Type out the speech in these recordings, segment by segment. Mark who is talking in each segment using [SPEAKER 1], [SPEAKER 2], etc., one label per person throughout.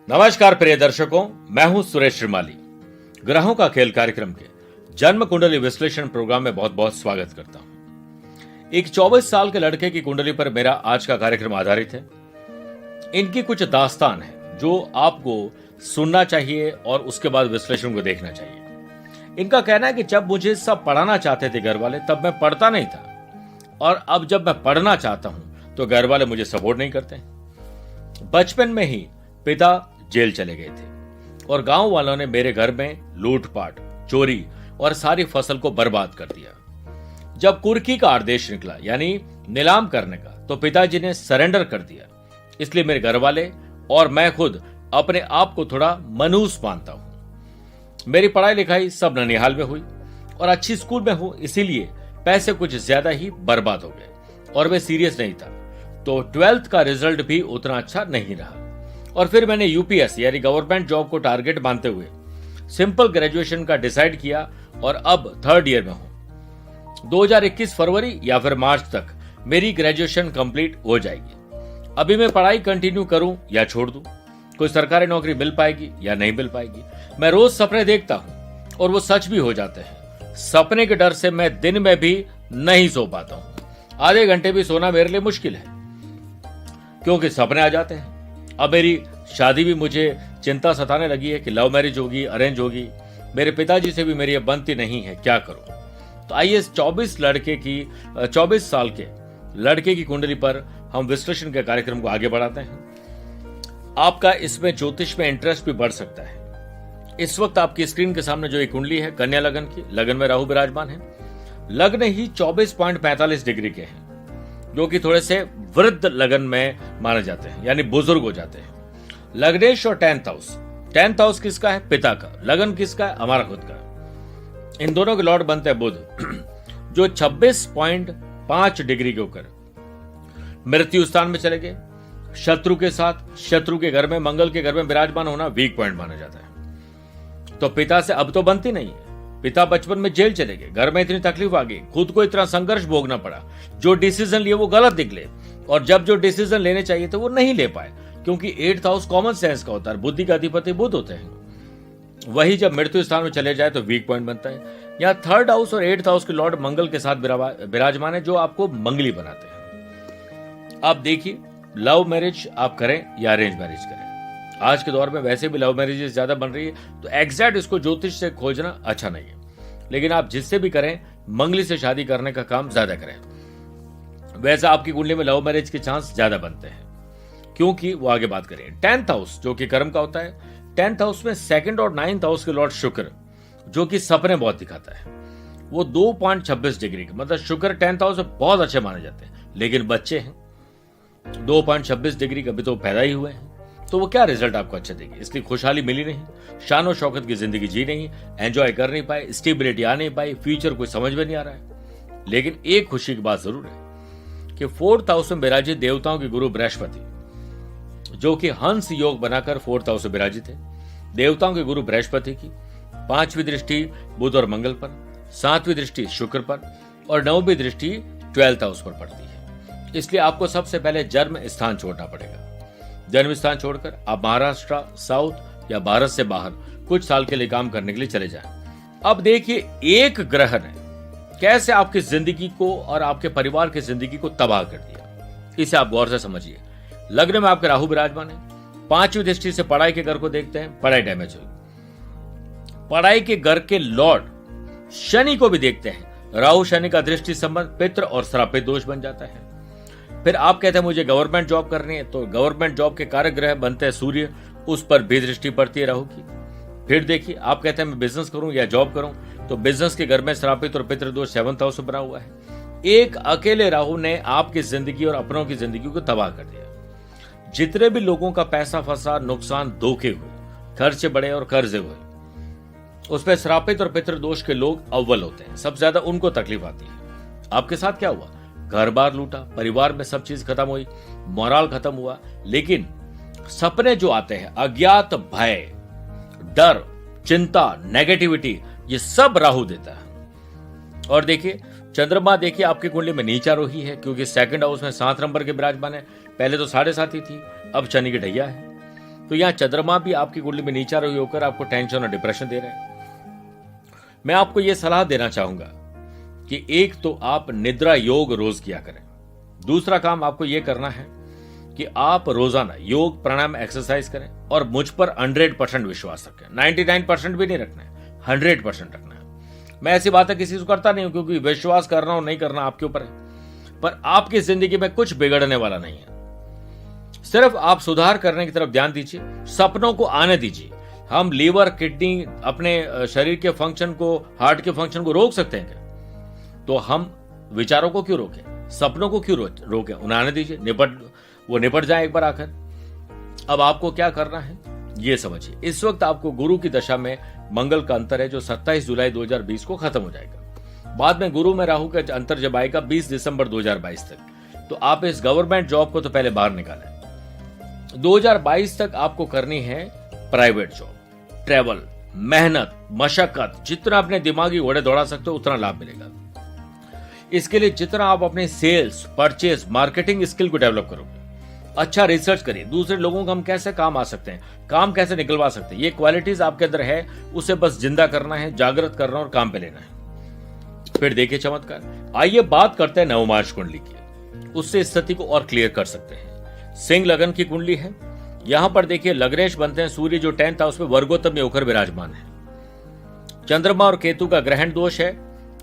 [SPEAKER 1] नमस्कार प्रिय दर्शकों, मैं हूं सुरेश श्रीमाली। ग्रहों का खेल कार्यक्रम के जन्म कुंडली विश्लेषण प्रोग्राम में बहुत बहुत स्वागत करता हूं। एक 24 साल के लड़के की कुंडली पर मेरा आज का कार्यक्रम आधारित है। इनकी कुछ दास्तान है जो आपको सुनना चाहिए और उसके बाद विश्लेषण को देखना चाहिए। इनका कहना है कि जब मुझे सब पढ़ाना चाहते थे घर वाले, तब मैं पढ़ता नहीं था, और अब जब मैं पढ़ना चाहता हूं तो घर वाले मुझे सपोर्ट नहीं करते। बचपन में ही पिता जेल चले गए थे और गांव वालों ने मेरे घर में लूटपाट, चोरी और सारी फसल को बर्बाद कर दिया। जब कुर्की का आदेश निकला, यानी नीलाम करने का, तो पिताजी ने सरेंडर कर दिया। इसलिए मेरे घर वाले और मैं खुद अपने आप को थोड़ा मनहूस मानता हूं। मेरी पढ़ाई लिखाई सब ननिहाल में हुई और अच्छी स्कूल में हूं, इसीलिए पैसे कुछ ज्यादा ही बर्बाद हो गए और मैं सीरियस नहीं था, तो 12th का रिजल्ट भी उतना अच्छा नहीं रहा। और फिर मैंने यूपीएससी यानी गवर्नमेंट जॉब को टारगेट मानते हुए सिंपल ग्रेजुएशन का डिसाइड किया और अब 3rd ईयर में हूं। 2021 फरवरी या फिर मार्च तक मेरी ग्रेजुएशन कंप्लीट हो जाएगी। अभी मैं पढ़ाई कंटिन्यू करूं या छोड़ दूं, कोई सरकारी नौकरी मिल पाएगी या नहीं मिल पाएगी। मैं रोज सपने देखता हूं और वो सच भी हो जाते हैं। सपने के डर से मैं दिन में भी नहीं सो पाता हूं। आधे घंटे भी सोना मेरे लिए मुश्किल है क्योंकि सपने आ जाते हैं। अब मेरी शादी भी मुझे चिंता सताने लगी है कि लव मैरिज होगी, अरेंज होगी। मेरे पिताजी से भी मेरी अब बनती नहीं है, क्या करूं। तो आइए 24 साल के लड़के की कुंडली पर हम विश्लेषण के कार्यक्रम को आगे बढ़ाते हैं। आपका इसमें ज्योतिष में इंटरेस्ट भी बढ़ सकता है। इस वक्त आपकी स्क्रीन के सामने जो एक कुंडली है, कन्या लगन की, लगन में राहु विराजमान है। लग्न ही 24.45 डिग्री के हैं, जो कि थोड़े से वृद्ध लगन में माने जाते हैं, यानी बुजुर्ग हो जाते हैं। लग्नेश और 10th हाउस किसका है? पिता का। लगन किसका है? हमारा खुद का। इन दोनों के लॉर्ड बनते हैं बुध, जो 26.5 डिग्री के होकर मृत्यु स्थान में चले गए। शत्रु के साथ, शत्रु के घर में, मंगल के घर में विराजमान होना वीक पॉइंट माना जाता है। तो पिता से अब तो बनती नहीं है। पिता बचपन में जेल चले गए, घर में इतनी तकलीफ आ गई, खुद को इतना संघर्ष भोगना पड़ा, जो डिसीजन लिए वो गलत निकले, और जब जो डिसीजन लेने चाहिए थे वो नहीं ले पाए, क्योंकि 8th हाउस कॉमन सेंस का होता है, बुद्धि का अधिपति बुध होते हैं। वही जब मृत्यु स्थान में चले जाए तो वीक पॉइंट बनता है। यहाँ 3rd हाउस और 8th हाउस के लॉर्ड मंगल के साथ विराजमान है, जो आपको मंगली बनाते हैं। आप देखिए, लव मैरिज आप करें या अरेंज मैरिज करें, आज के दौर में वैसे भी लव मैरिजेस ज्यादा बन रही है, तो एग्जैक्ट इसको ज्योतिष से खोजना अच्छा नहीं है। लेकिन आप जिससे भी करें, मंगली से शादी करने का काम ज्यादा करें। वैसे आपकी कुंडली में लव मैरिज के चांस ज्यादा बनते हैं, क्योंकि वो आगे बात करें। 10th हाउस जो कि कर्म का होता है, 10th हाउस में 2nd और 9th हाउस के लॉर्ड शुक्र, जो कि सपने बहुत दिखाता है, वो 2.26 डिग्री का, मतलब शुक्र 10th हाउस में बहुत अच्छे माने जाते हैं, लेकिन बच्चे हैं 2.26 डिग्री का, भी तो पैदा ही हुए हैं, तो वो क्या रिजल्ट आपको अच्छा देगी। इसलिए खुशहाली मिली नहीं, शान शौकत की जिंदगी जी नहीं, एंजॉय कर नहीं पाए, स्टेबिलिटी आ नहीं पाई, फ्यूचर कोई समझ में नहीं आ रहा है। लेकिन एक खुशी की बात जरूर है कि 4th हाउस में विराजित देवताओं के गुरु बृहस्पति, जो कि हंस योग बनाकर 4th हाउस में विराजित है। देवताओं के गुरु बृहस्पति की 5वीं दृष्टि बुध और मंगल पर, 7वीं दृष्टि शुक्र पर और 9वीं दृष्टि 12th हाउस पर पड़ती है। इसलिए आपको सबसे पहले जन्म स्थान छोड़ना पड़ेगा। जन्म स्थान छोड़कर आप महाराष्ट्र, साउथ या भारत से बाहर कुछ साल के लिए काम करने के लिए चले जाएं। अब देखिए, एक ग्रह ने कैसे आपकी जिंदगी को और आपके परिवार की जिंदगी को तबाह कर दिया, इसे आप गौर से समझिए। लग्न में आपके राहु विराजमान है। 5वीं दृष्टि से पढ़ाई के घर को देखते हैं, पढ़ाई डैमेज हुई। पढ़ाई के घर के लॉर्ड शनि को भी देखते हैं। राहु शनि का दृष्टि संबंध पितृ और श्रापित दोष बन जाता है। फिर आप कहते हैं मुझे गवर्नमेंट जॉब करनी है, तो गवर्नमेंट जॉब के कारक ग्रह बनते हैं सूर्य, उस पर भी दृष्टि पड़ती है राहु की। फिर देखिए, आप कहते हैं मैं बिजनेस करूं या जॉब करूं, तो बिजनेस के घर में श्रापित और पितृ दोष 7th हाउस में बना हुआ है। एक अकेले राहु ने आपकी जिंदगी और अपनों की जिंदगी को तबाह कर दिया। जितने भी लोगों का पैसा फंसा, नुकसान, धोखे हुए, खर्चे बढ़े और कर्जे हुए, उसमें श्रापित और पितृ दोष के लोग अव्वल होते हैं, सबसे ज्यादा उनको तकलीफ आती है। आपके साथ क्या हुआ? घर बार लूटा, परिवार में सब चीज खत्म हुई, मोरल खत्म हुआ, लेकिन सपने जो आते हैं, अज्ञात भय, डर, चिंता, नेगेटिविटी, ये सब राहु देता है। और देखिए, चंद्रमा देखिए आपकी कुंडली में नीचारोही है, क्योंकि 2nd हाउस में 7 नंबर के विराजमान है। पहले तो 7.5 ही थी, अब शनि की ढैया है। तो यहाँ चंद्रमा भी आपकी कुंडली में नीचा रही होकर आपको टेंशन और डिप्रेशन दे रहे हैं। मैं आपको यह सलाह देना चाहूंगा कि एक तो आप निद्रा योग रोज किया करें। दूसरा काम आपको यह करना है कि आप रोजाना योग प्राणायाम एक्सरसाइज करें और मुझ पर 100% विश्वास रखें। 99% भी नहीं रखना है, 100% रखना है। मैं ऐसी बातें किसी से करता नहीं हूं, क्योंकि विश्वास करना और नहीं करना आपके ऊपर है, पर आपकी जिंदगी में कुछ बिगड़ने वाला नहीं है। सिर्फ आप सुधार करने की तरफ ध्यान दीजिए, सपनों को आने दीजिए। हम लीवर, किडनी, अपने शरीर के फंक्शन को, हार्ट के फंक्शन को रोक सकते हैं क्या? तो हम विचारों को क्यों रोकें, सपनों को क्यों रोकें? उन्हें आने दीजिए, वो निपट जाए एक बार आकर। अब आपको क्या करना है ये समझिए। इस वक्त आपको गुरु की दशा में मंगल का अंतर है, जो 27 जुलाई 2020 को खत्म हो जाएगा। बाद में गुरु में राहु का अंतर जब आएगा 20 दिसंबर 2022 तक, तो आप इस गवर्नमेंट जॉब को तो पहले बाहर निकालें। 2022 तक आपको करनी है प्राइवेट जॉब, ट्रैवल, मेहनत, मशक्कत, जितना अपने दिमागी घोड़े दौड़ा सकते हो उतना लाभ मिलेगा। इसके लिए जितना आप अपने सेल्स, परचेज, मार्केटिंग स्किल को डेवलप करोगे, अच्छा रिसर्च करिए, दूसरे लोगों को हम कैसे काम आ सकते हैं, काम कैसे निकलवा सकते हैं, ये क्वालिटीज आपके अंदर है, उसे बस जिंदा करना है, जागृत करना और काम पे लेना है। फिर देखिए चमत्कार। आइए बात करते हैं नवमार्ष कुंडली की, उससे स्थिति को और क्लियर कर सकते हैं। सिंह लगन की कुंडली है। यहां पर देखिए लग्नेश बनते हैं सूर्य, जो 10th हाउस में वर्गोत्तम में होकर विराजमान है। चंद्रमा और केतु का ग्रहण दोष है,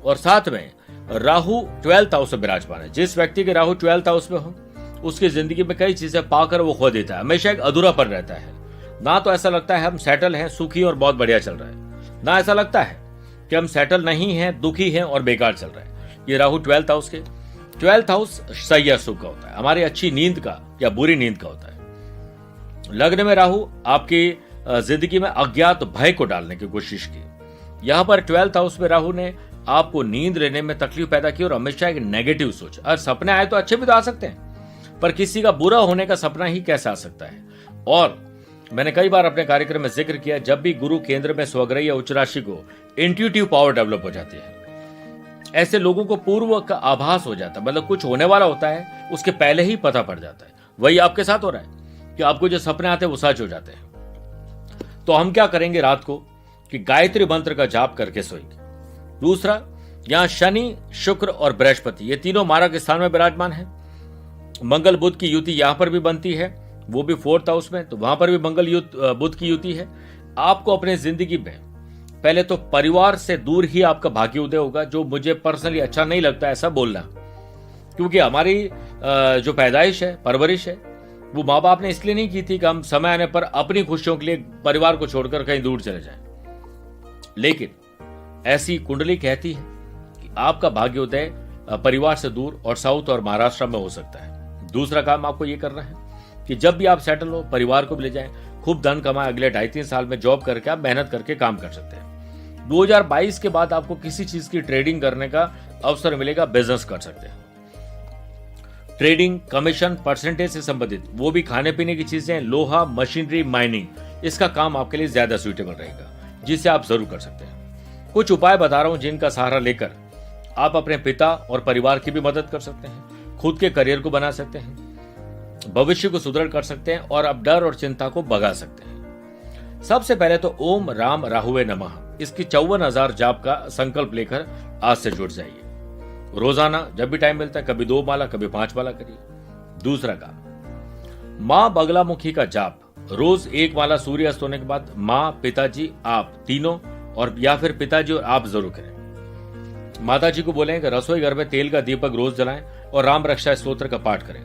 [SPEAKER 1] और साथ में राहु 12th हाउस में विराजमान है। जिस व्यक्ति के राहु 12th हाउस में हो, उसकी जिंदगी में कई चीजें पाकर वो खो देता है, हमेशा एक अधूरापन रहता है। ना तो ऐसा लगता है हम सेटल हैं, सुखी और बहुत बढ़िया चल रहा है, ना ऐसा लगता है कि हम सेटल नहीं हैं, दुखी हैं और बेकार चल रहा है। ये राहु 12th हाउस के, 12th हाउस सही या सुख का होता है, हमारी अच्छी नींद का या बुरी नींद का होता है। लग्न में राहु आपकी जिंदगी में अज्ञात भय को डालने की कोशिश की। यहां पर 12th हाउस में राहु ने आपको नींद लेने में तकलीफ पैदा की और हमेशा एक नेगेटिव सोच। और सपने आए तो अच्छे भी तो आ सकते हैं, पर किसी का बुरा होने का सपना ही कैसे आ सकता है। और मैंने कई बार अपने कार्यक्रम में जिक्र किया, जब भी गुरु केंद्र में स्वग्रही या उच्च राशि को इंट्यूटिव पावर डेवलप हो जाती है, ऐसे लोगों को पूर्व का आभास हो जाता है, मतलब कुछ होने वाला होता है उसके पहले ही पता पड़ जाता है। वही आपके साथ हो रहा है कि आपको जो सपने आते हैं वो सच हो जाते हैं। तो हम क्या करेंगे रात को कि गायत्री मंत्र का जाप करके सोएंगे। दूसरा, यहां शनि, शुक्र और बृहस्पति ये तीनों मारक स्थान में विराजमान है। मंगल बुध की युति यहां पर भी बनती है, वो भी 4th हाउस में, तो वहां पर भी मंगल बुध की युति है। आपको अपने जिंदगी में पहले तो परिवार से दूर ही आपका भाग्य उदय होगा, जो मुझे पर्सनली अच्छा नहीं लगता ऐसा बोलना, क्योंकि हमारी जो पैदाइश है, परवरिश है, वो माँ बाप ने इसलिए नहीं की थी कि हम समय आने पर अपनी खुशियों के लिए परिवार को छोड़कर कहीं दूर चले जाएं। लेकिन ऐसी कुंडली कहती है कि आपका भाग्योदय परिवार से दूर और साउथ और महाराष्ट्र में हो सकता है। दूसरा काम आपको ये करना है कि जब भी आप सेटल हो, परिवार को भी ले जाएं, खूब धन कमाएं। अगले 2.5-3 साल में जॉब करके आप मेहनत करके काम कर सकते हैं। 2022 के बाद आपको किसी चीज की ट्रेडिंग करने का अवसर मिलेगा, बिजनेस कर सकते हैं। ट्रेडिंग, कमीशन, परसेंटेज से संबंधित वो भी खाने पीने की चीजें, लोहा, मशीनरी, माइनिंग, इसका काम आपके लिए ज्यादा सुइटेबल रहेगा, जिसे आप जरूर कर सकते हैं। कुछ उपाय बता रहा हूं जिनका सहारा लेकर आप अपने पिता और परिवार की भी मदद कर सकते हैं, खुद के करियर को बना सकते हैं, भविष्य को सुदृढ़ कर सकते हैं और अब डर और चिंता को भगा सकते हैं। सबसे पहले तो ओम राम राहुवे नमः, इसकी 54,000 जाप का संकल्प लेकर आज से जुड़ जाइए। रोजाना जब भी टाइम मिलता है, कभी 2 माला कभी 5 माला करिए। दूसरा काम, मां बगलामुखी का जाप रोज 1 माला सूर्य अस्त होने के बाद मां, पिताजी, आप तीनों, और या फिर पिताजी और आप जरूर करें। माता जी को बोलें कि रसोई घर में तेल का दीपक रोज जलाएं और राम रक्षा स्तोत्र का पाठ करें।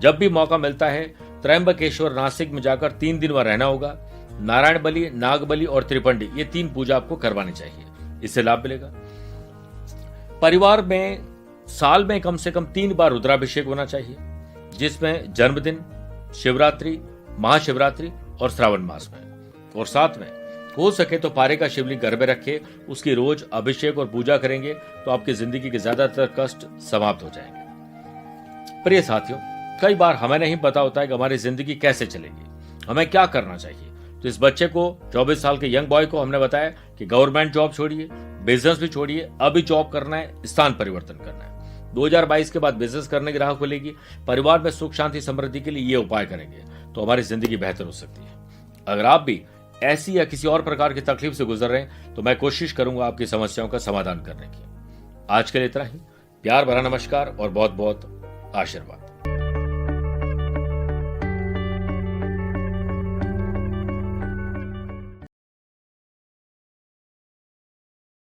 [SPEAKER 1] जब भी मौका मिलता है त्रयंबकेश्वर नासिक में जाकर 3 दिन वहां रहना होगा। नारायण बलि, नाग बलि और त्रिपंडी, ये 3 पूजा आपको करवानी चाहिए, इससे लाभ मिलेगा। परिवार में साल में कम से कम 3 बार रुद्राभिषेक होना चाहिए, जिसमें जन्मदिन, शिवरात्रि, महाशिवरात्रि और श्रावण मास में। और साथ में हो सके तो पारे का शिवलिंग घर में रखे, उसकी रोज अभिषेक और पूजा करेंगे तो आपकी जिंदगी के ज्यादातर कष्ट समाप्त हो जाएंगे। प्रिय साथियों, कई बार हमें नहीं पता होता है कि हमारी जिंदगी कैसे चलेगी, हमें क्या करना चाहिए। तो इस बच्चे को, 24 साल के यंग बॉय को हमने बताया कि गवर्नमेंट जॉब छोड़िए, बिजनेस भी छोड़िए, अभी जॉब करना है, स्थान परिवर्तन करना है। 2022 के बाद बिजनेस करने की राह खुलेगी। परिवार में सुख शांति समृद्धि के लिए ये उपाय करेंगे तो हमारी जिंदगी बेहतर हो सकती है। अगर आप भी ऐसी या किसी और प्रकार की तकलीफ से गुजर रहे हैं तो मैं कोशिश करूंगा आपकी समस्याओं का समाधान करने की। आज के लिए इतना ही। प्यार भरा नमस्कार और बहुत बहुत आशीर्वाद।